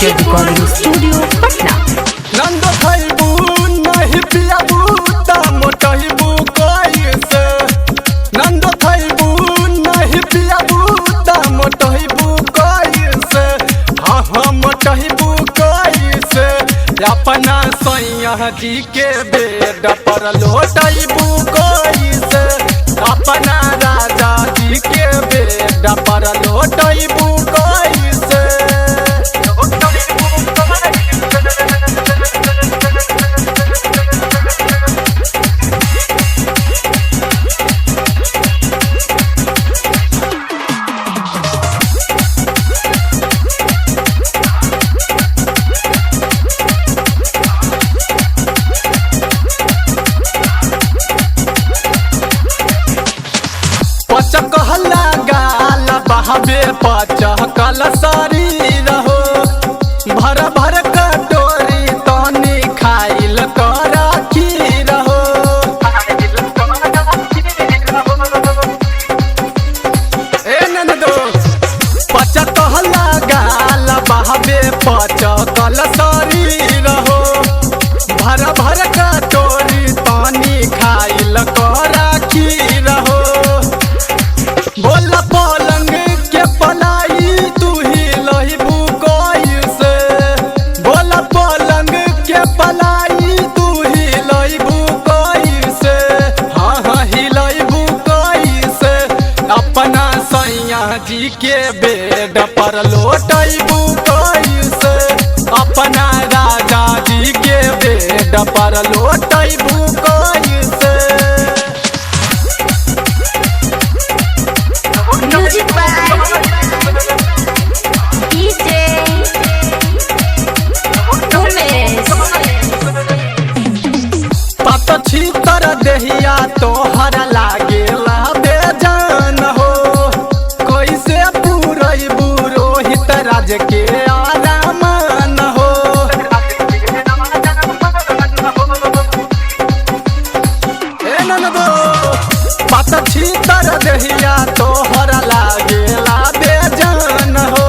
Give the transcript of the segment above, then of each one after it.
Recording studio Patna. नंदो खइबू नहीं पियाबू ता मोटहिबू कैसे। नंदो खइबू नहीं पियाबू ता मोटहिबू कैसे। हाँ हाँ मोटहिबू कैसे। अपना सैया जी के बेड पर लोटइबू कैसे। अपना राजा जी के बेड पर लोटइबू कैसे। पचकहला गाल बहावे पचकल शरीर हो। भर भर कटोरी तनी खाइल कर खीर हो। ए ननदो पचकहला गाल बहावे पचकल शरीर हो। भर भर कटोरी तनी खाइल कर खीर हो। बोला पलंग के पलाई तू ही लहिबू कैसे। बोला पलंग के पलाई तू ही लहिबू कैसे। हाँ हाँ ही लहिबू कैसे। अपना सैया जी के बेड पर लोटइबू कैसे। अपना राजा जी के बेड पर लोटइबू कैसे। Music by DJ Umesh. पत छीतर देहिया तोहर लागेला बेजान हो। कैसे पूरइबू रोहित राज के आरामान हो। ए ननदो पत छीतर देहिया तोहर लागेला बेजान हो।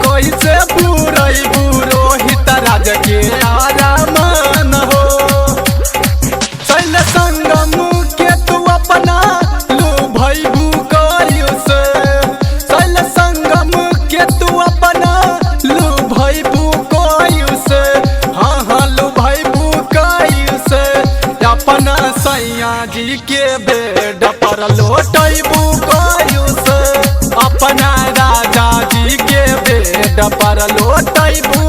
कैसे पूरइबू रोहित राज के आरामान हो। शैल संगम के तू अपना लुभइबू कैसे। शैल संगम के तू अपना लुभइबू कैसे। हाँ हाँ लुभइबू कैसे। अपना सैया जी के बेड पर लोटइबू कैसे। अपना राजा जी के बेड पर लोटइबू